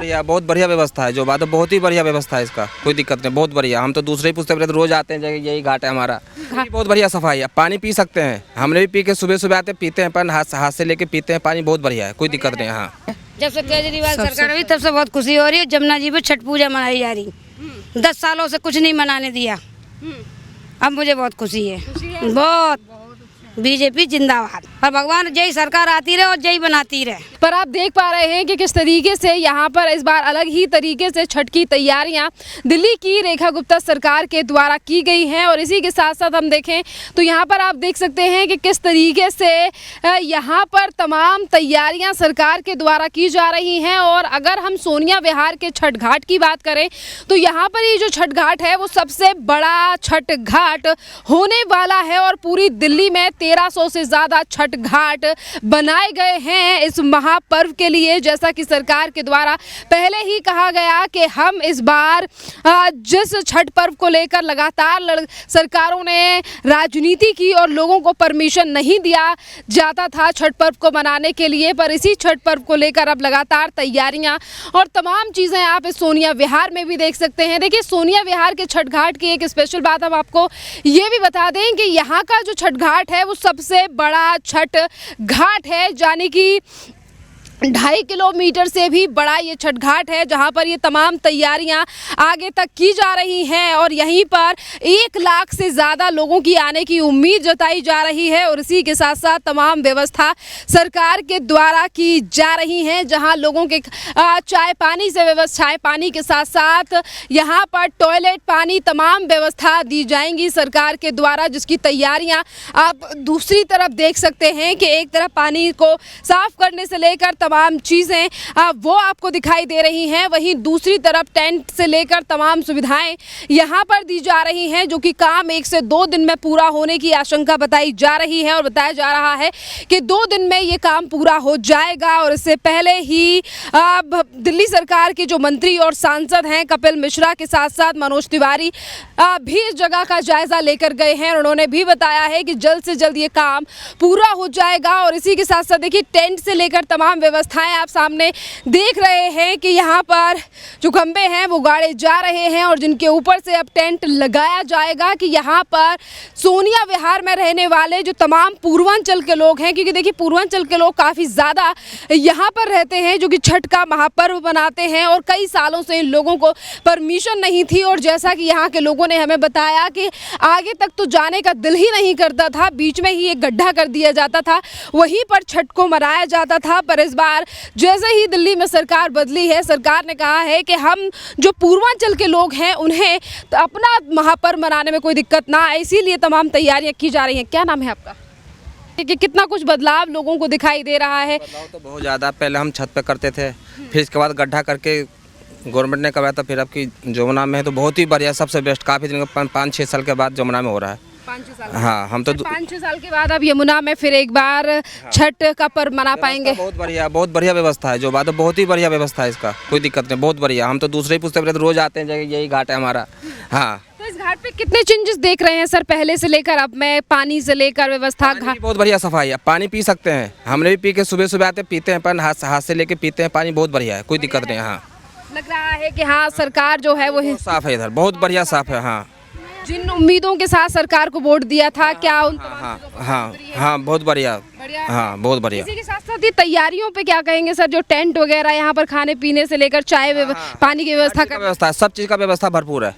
बहुत बढ़िया व्यवस्था है। जो बात है बहुत ही बढ़िया व्यवस्था है, इसका कोई दिक्कत नहीं, बहुत बढ़िया। हम तो दूसरे ही पूछते रहते, रोज आते हैं, यही घाट है हमारा। बहुत बढ़िया सफाई है, पानी पी सकते हैं, हमने भी पी के सुबह सुबह आते पीते हैं, पर हाथ से लेके पीते हैं, पानी बहुत बढ़िया है, कोई दिक्कत नहीं है। हाँ, जब से केजरीवाल सरकार हुई तब से बहुत खुशी हो रही है। जमुना जी पे छठ पूजा मनाई जा रही, 10 सालों से कुछ नहीं मनाने दिया, अब मुझे बहुत खुशी है, बहुत। बीजेपी जिंदाबाद, और भगवान जय सरकार आती रहे और जय बनाती रहे। पर आप देख पा रहे हैं कि किस तरीके से यहाँ पर इस बार अलग ही तरीके से छठ की तैयारियाँ दिल्ली की रेखा गुप्ता सरकार के द्वारा की गई हैं। और इसी के साथ साथ हम देखें तो यहाँ पर आप देख सकते हैं कि किस तरीके से यहाँ पर तमाम तैयारियाँ सरकार के द्वारा की जा रही हैं। और अगर हम सोनिया विहार के छठ घाट की बात करें तो यहाँ पर ये जो छठ घाट है वो सबसे बड़ा छठ घाट होने वाला है, और पूरी दिल्ली में 1300 से ज़्यादा छठ घाट बनाए गए हैं इस महापर्व के लिए। जैसा कि सरकार के द्वारा पहले ही कहा गया कि हम इस बार जिस छठ पर्व को लेकर लगातार सरकारों ने राजनीति की और लोगों को परमिशन नहीं दिया जाता था छठ पर्व को मनाने के लिए, पर इसी छठ पर्व को लेकर अब लगातार तैयारियां और तमाम चीज़ें आप इस सोनिया विहार में भी देख सकते हैं। देखिए, सोनिया विहार के छठ घाट की एक स्पेशल बात हम आपको ये भी बता दें कि यहाँ का जो छठ घाट है वो सबसे बड़ा छठ घाट है, यानी कि 2.5 किलोमीटर से भी बड़ा ये छठ घाट है, जहां पर ये तमाम तैयारियां आगे तक की जा रही हैं। और यहीं पर 1 लाख से ज़्यादा लोगों की आने की उम्मीद जताई जा रही है, और इसी के साथ साथ तमाम व्यवस्था सरकार के द्वारा की जा रही हैं, जहां लोगों के चाय पानी से व्यवस्थाएं, पानी के साथ साथ यहाँ पर टॉयलेट, पानी, तमाम व्यवस्था दी जाएंगी सरकार के द्वारा, जिसकी तैयारियाँ आप दूसरी तरफ देख सकते हैं कि एक तरफ पानी को साफ करने से लेकर तमाम चीज़ें वो आपको दिखाई दे रही हैं, वहीं दूसरी तरफ टेंट से लेकर तमाम सुविधाएं यहाँ पर दी जा रही हैं, जो कि काम 1 से 2 दिन में पूरा होने की आशंका बताई जा रही है। और बताया जा रहा है कि 2 दिन में ये काम पूरा हो जाएगा। और इससे पहले ही दिल्ली सरकार के जो मंत्री और सांसद हैं कपिल मिश्रा के साथ साथ मनोज तिवारी भी इस जगह का जायजा लेकर गए हैं, और उन्होंने भी बताया है कि जल्द से जल्द ये काम पूरा हो जाएगा। और इसी के साथ साथ देखिए, टेंट से लेकर तमाम व्यवस्थाएं आप सामने देख रहे हैं कि यहाँ पर जो खंबे हैं वो गाड़े जा रहे हैं, और जिनके ऊपर से अब टेंट लगाया जाएगा कि यहाँ पर सोनिया विहार में रहने वाले जो तमाम पूर्वांचल के लोग हैं, क्योंकि देखिए पूर्वांचल के लोग काफ़ी ज़्यादा यहाँ पर रहते हैं, जो कि छठ का महापर्व बनाते हैं, और कई सालों से इन लोगों को परमिशन नहीं थी। और जैसा कि यहाँ के लोगों ने हमें बताया कि आगे तक तो जाने का दिल ही नहीं करता था, बीच में ही एक गड्ढा कर दिया जाता था, वहीं पर छठ को मनाया जाता था। पर इस बार जैसे ही दिल्ली में सरकार बदली है, सरकार ने कहा है कि हम जो पूर्वांचल के लोग हैं उन्हें तो अपना महापर्व मनाने में कोई दिक्कत ना आए, इसीलिए तमाम तैयारियां की जा रही हैं। क्या नाम है आपका? कि कितना कुछ बदलाव लोगों को दिखाई दे रहा है? बदलाव तो बहुत ज़्यादा, पहले हम छत पे करते थे, फिर इसके बाद गड्ढा करके गवर्नमेंट ने करवाया था, फिर आपकी जमुना में है तो बहुत ही बढ़िया, सबसे बेस्ट। काफ़ी दिन 5-6 साल के बाद जमुना में हो रहा है। 5-6 साल? हाँ, हम तो 5-6 साल के बाद अब यमुना में फिर एक बार छठ का पर्व मना पाएंगे। बहुत बढ़िया व्यवस्था है। जो बात है बहुत ही बढ़िया व्यवस्था है, इसका कोई दिक्कत नहीं, बहुत बढ़िया। हम तो दूसरे ही पूछते रहते, रोज आते हैं, यही घाट है हमारा। हाँ, तो इस घाट पे कितने चेंजेस देख रहे हैं सर पहले से लेकर अब में? पानी से लेकर व्यवस्था, घाट बहुत बढ़िया सफाई है, पानी पी सकते हैं, हमने भी पी के सुबह सुबह आते पीते हैं, पर हाथ से लेके पीते हैं, पानी बहुत बढ़िया है, कोई दिक्कत नहीं है। हाँ, लग रहा है कि हाँ सरकार जो है वो साफ है, इधर बहुत बढ़िया साफ है। हाँ, जिन उम्मीदों के साथ सरकार को वोट दिया था, क्या उन हाँ, बहुत बढ़िया। हाँ, बहुत बढ़िया। इसी के साथ साथ ये तैयारियों पे क्या कहेंगे सर? जो टेंट वगैरह यहाँ पर खाने पीने से लेकर चाय, पानी की व्यवस्था, सब चीज़ का व्यवस्था भरपूर है।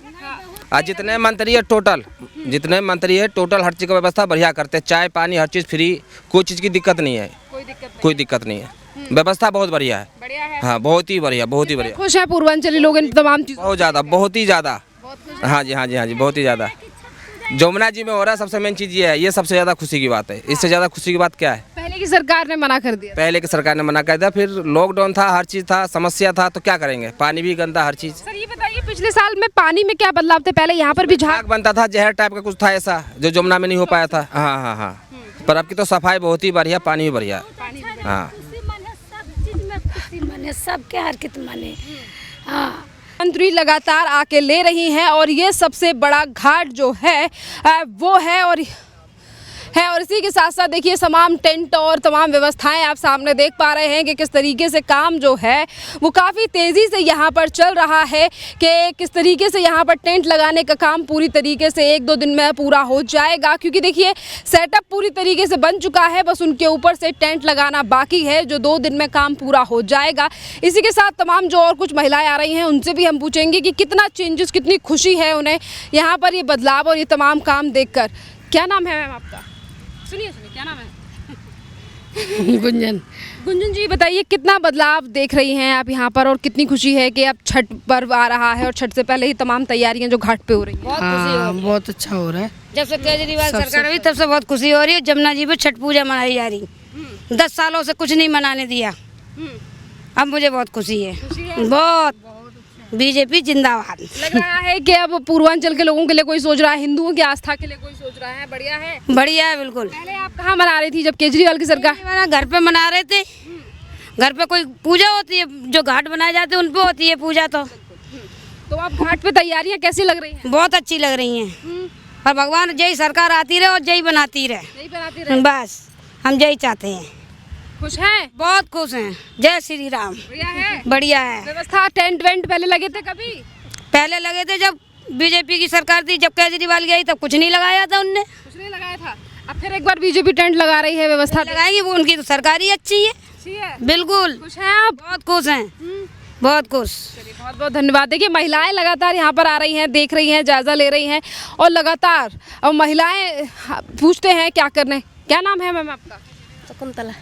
आज जितने मंत्री है टोटल हर चीज़ का व्यवस्था बढ़िया करते हैं, चाय पानी हर चीज़ फ्री, कोई चीज़ की दिक्कत नहीं है, कोई दिक्कत नहीं है, व्यवस्था बहुत बढ़िया है। हाँ, बहुत ही बढ़िया। खुश है पूर्वांचली लोग इन तमाम चीज़ों? बहुत ही ज़्यादा। हाँ जी, बहुत ही ज़्यादा। जमुना जी में हो रहा है, सबसे मेन चीज़ ये है, ये सबसे ज़्यादा खुशी की बात है। इससे ज़्यादा खुशी की बात क्या है? पहले की सरकार ने मना कर दिया। फिर लॉकडाउन था, हर चीज़ था, समस्या था, तो क्या करेंगे, पानी भी गंदा, हर चीज़। सर ये बताइए, पिछले साल में पानी में क्या बदलाव थे? पहले यहाँ पर भी झाग बनता था, जहर टाइप का कुछ था ऐसा, जो जमुना में नहीं हो पाया था। हाँ, पर अब की तो सफाई बहुत ही बढ़िया, पानी भी बढ़िया। हाँ, सबके हरकत माने। हाँ, मंत्री लगातार आके ले रही हैं, और ये सबसे बड़ा घाट जो है वो है, और है। और इसी के साथ साथ देखिए तमाम टेंट और तमाम व्यवस्थाएं आप सामने देख पा रहे हैं कि किस तरीके से काम जो है वो काफ़ी तेज़ी से यहाँ पर चल रहा है, कि किस तरीके से यहाँ पर टेंट लगाने का काम पूरी तरीके से 1-2 दिन में पूरा हो जाएगा। क्योंकि देखिए सेटअप पूरी तरीके से बन चुका है, बस उनके ऊपर से टेंट लगाना बाकी है, जो 2 दिन में काम पूरा हो जाएगा। इसी के साथ तमाम जो और कुछ महिलाएं आ रही हैं उनसे भी हम पूछेंगे कि कितना चेंजेस, कितनी खुशी है उन्हें यहाँ पर ये बदलाव और ये तमाम काम देखकर। क्या नाम है मैम आपका? सुनिए क्या नाम है? गुंजन। गुंजन जी बताइए, कितना बदलाव देख रही हैं आप यहाँ पर और कितनी खुशी है कि अब छठ पर्व आ रहा है और छठ से पहले ही तमाम तैयारियां जो घाट पे हो रही हैं? बहुत खुशी हो रही है। बहुत अच्छा हो रहा है। जब से केजरीवाल सरकार हुई तब से बहुत खुशी हो रही है। जमुना जी पे छठ पूजा मनाई जा रही, 10 सालों से कुछ नहीं मनाने दिया, अब मुझे बहुत खुशी है। बहुत बीजेपी जिंदाबाद। लग रहा है कि अब पूर्वांचल के लोगों के लिए कोई सोच रहा है, हिंदुओं की आस्था के लिए कोई सोच रहा है। बढ़िया है, बढ़िया है बिल्कुल। पहले आप कहाँ मना रही थी जब केजरीवाल की सरकार? घर पे मना रहे थे। घर पे कोई पूजा होती है, जो घाट बनाए जाते हैं उन पे होती है पूजा। तो आप घाट पे तैयारियां कैसी लग रही हैं? बहुत अच्छी लग रही हैं। और भगवान जय सरकार आती रहे और जय बनाती रहे, बस हम जय चाहते हैं। खुश हैं? बहुत खुश हैं। जय श्री राम। बढ़िया है, बढ़िया है। व्यवस्था टेंट वेंट पहले लगे थे कभी? पहले लगे थे जब बीजेपी की सरकार थी, जब केजरीवाल गई तब कुछ नहीं लगाया था उनने। कुछ नहीं लगाया था। अब फिर एक बार बीजेपी टेंट लगा रही है, व्यवस्था लगाएगी। वो उनकी तो सरकार ही अच्छी है। बिल्कुल खुश हैं आप? बहुत खुश हैं, बहुत खुश। चलिए बहुत बहुत धन्यवाद। देखिए महिलाएं लगातार यहाँ पर आ रही हैं, देख रही हैं, जायजा ले रही हैं और लगातार अब महिलाएं पूछते हैं क्या करने। क्या नाम है मैम आपका? शकुंतला।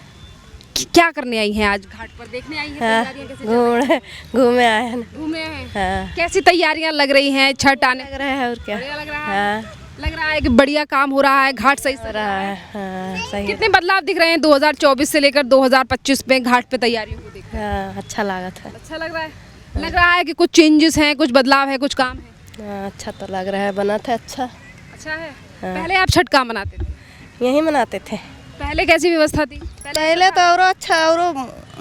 क्या करने आई हैं आज घाट पर? देखने आई हैं तैयारियां कैसे चल रही हैं? घूमे आए हैं। घूमे हैं। हाँ। कैसी तैयारियां लग रही हैं छठ आने? लग रहा है और क्या। बढ़िया लग रहा है। लग रहा है कि बढ़िया काम हो रहा है, घाट सही से रहा है। हाँ, सही। कितने बदलाव दिख रहे हैं 2024 से लेकर 2025 में घाट पे तैयारियों को देख? हाँ, अच्छा लगा था। अच्छा लग रहा है। लग रहा है कि कुछ चेंजेस हैं, कुछ बदलाव है, कुछ काम है। हाँ, अच्छा तो लग रहा है, बना था अच्छा। अच्छा है। हाँ। पहले आप छठ कहाँ मनाते थे? यहीं मनाते थे। पहले कैसी व्यवस्था थी? पहले तो और अच्छा और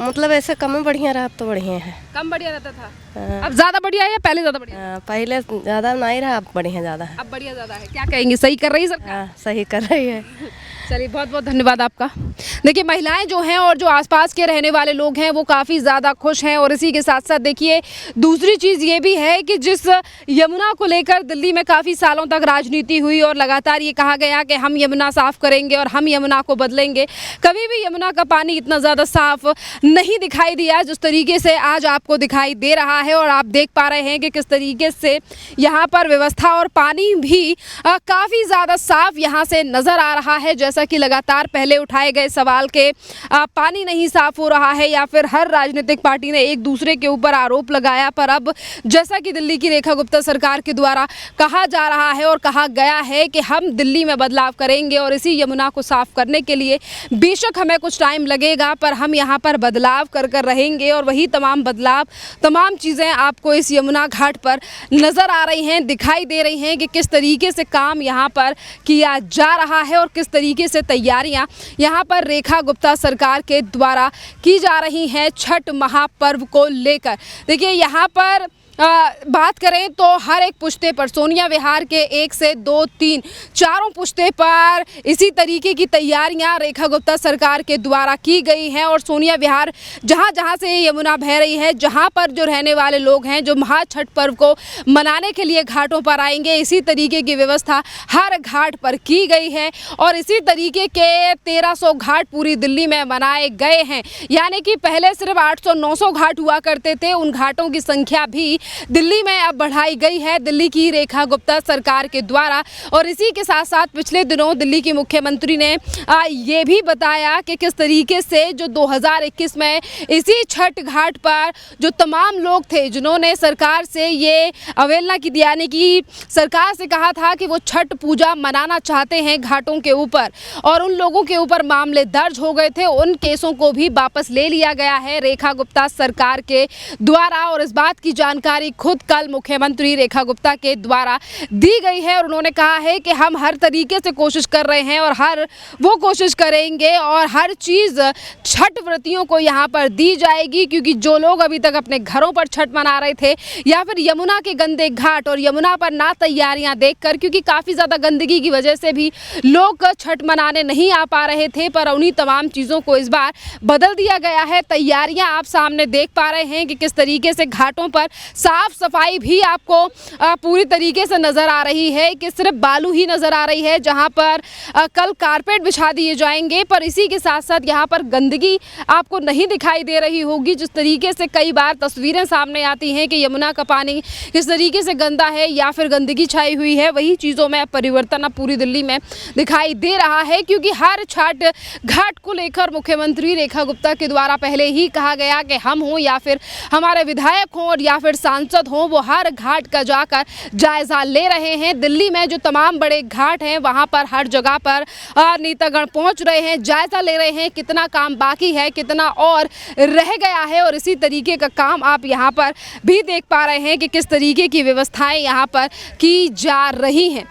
मतलब ऐसे कम बढ़िया रहा, तो बढ़िया है। कम बढ़िया रहता था। हाँ। अब ज्यादा बढ़िया है या पहले ज्यादा बढ़िया? हाँ, पहले ज़्यादा नहीं रहा, अब बढ़िया ज़्यादा है। अब बढ़िया ज्यादा है। क्या कहेंगे, सही कर रही है सरकार? हाँ, सही कर रही है। चलिए बहुत बहुत धन्यवाद आपका। देखिए महिलाएं जो हैं और जो आसपास के रहने वाले लोग हैं वो काफ़ी ज़्यादा खुश हैं। और इसी के साथ साथ देखिए दूसरी चीज़ ये भी है कि जिस यमुना को लेकर दिल्ली में काफ़ी सालों तक राजनीति हुई और लगातार ये कहा गया कि हम यमुना साफ़ करेंगे और हम यमुना को बदलेंगे, कभी भी यमुना का पानी इतना ज़्यादा साफ नहीं दिखाई दिया जिस तरीके से आज आपको दिखाई दे रहा है। और आप देख पा रहे हैं कि किस तरीके से यहाँ पर व्यवस्था और पानी भी काफ़ी ज़्यादा साफ यहाँ से नज़र आ रहा है। जैसा कि लगातार पहले उठाए गए सवाल के पानी नहीं साफ हो रहा है या फिर हर राजनीतिक पार्टी ने एक दूसरे के ऊपर आरोप लगाया, पर अब जैसा कि दिल्ली की रेखा गुप्ता सरकार के द्वारा कहा जा रहा है और कहा गया है कि हम दिल्ली में बदलाव करेंगे और इसी यमुना को साफ करने के लिए बेशक हमें कुछ टाइम लगेगा पर हम यहाँ पर बदलाव कर रहेंगे। और वही तमाम बदलाव, तमाम चीज़ें आपको इस यमुना घाट पर नज़र आ रही हैं, दिखाई दे रही हैं कि किस तरीके से काम यहाँ पर किया जा रहा है और किस तरीके से तैयारियां यहाँ पर रेखा गुप्ता सरकार के द्वारा की जा रही हैं छठ महापर्व को लेकर। देखिए यहाँ पर बात करें तो हर एक पुश्ते पर सोनिया विहार के 1 से 2, 3, 4 पुश्ते पर इसी तरीके की तैयारियां रेखा गुप्ता सरकार के द्वारा की गई हैं। और सोनिया विहार जहां जहां से यमुना बह रही है, जहां पर जो रहने वाले लोग हैं जो महा छठ पर्व को मनाने के लिए घाटों पर आएंगे, इसी तरीके की व्यवस्था हर घाट पर की गई है। और इसी तरीके के 1300 घाट पूरी दिल्ली में मनाए गए हैं। यानी कि पहले सिर्फ 800-900 घाट हुआ करते थे, उन घाटों की संख्या भी दिल्ली में अब बढ़ाई गई है दिल्ली की रेखा गुप्ता सरकार के द्वारा। और इसी के साथ साथ पिछले दिनों दिल्ली की मुख्यमंत्री ने ये भी बताया कि किस तरीके से जो 2021 में इसी छठ घाट पर जो तमाम लोग थे जिन्होंने सरकार से ये अवहेलना की, यानी कि सरकार से कहा था कि वो छठ पूजा मनाना चाहते हैं घाटों के ऊपर, और उन लोगों के ऊपर मामले दर्ज हो गए थे, उन केसों को भी वापस ले लिया गया है रेखा गुप्ता सरकार के द्वारा। और इस बात की जानकारी जानकारी खुद कल मुख्यमंत्री रेखा गुप्ता के द्वारा दी गई है और उन्होंने कहा है कि हम हर तरीके से कोशिश कर रहे हैं और वो कोशिश करेंगे और हर चीज़ छठ व्रतियों को यहाँ पर दी जाएगी, क्योंकि जो लोग अभी तक अपने घरों पर छठ मना रहे थे या फिर यमुना के गंदे घाट और यमुना पर ना तैयारियां देखकर, क्योंकि काफ़ी ज़्यादा गंदगी की वजह से भी लोग छठ मनाने नहीं आ पा रहे थे, पर उन्हीं तमाम चीज़ों को इस बार बदल दिया गया है। तैयारियां आप सामने देख पा रहे हैं कि किस तरीके से घाटों पर साफ सफाई भी आपको पूरी तरीके से नज़र आ रही है कि सिर्फ बालू ही नज़र आ रही है, जहां पर कल कारपेट बिछा दिए जाएंगे, पर इसी के साथ साथ यहाँ पर गंदगी आपको नहीं दिखाई दे रही होगी। जिस तरीके से कई बार तस्वीरें सामने आती हैं कि यमुना का पानी किस तरीके से गंदा है या फिर गंदगी छाई हुई है, वही चीज़ों में परिवर्तन अब पूरी दिल्ली में दिखाई दे रहा है, क्योंकि हर छठ घाट को लेकर मुख्यमंत्री रेखा गुप्ता के द्वारा पहले ही कहा गया कि हम हों या फिर हमारे विधायक हों और या फिर सांसद हों, वो हर घाट का जाकर जायजा ले रहे हैं। दिल्ली में जो तमाम बड़े घाट हैं वहां पर हर जगह पर नेतागण पहुंच रहे हैं, जायजा ले रहे हैं कितना काम बाकी है, कितना और रह गया है, और इसी तरीके का काम आप यहां पर भी देख पा रहे हैं कि किस तरीके की व्यवस्थाएं यहां पर की जा रही हैं।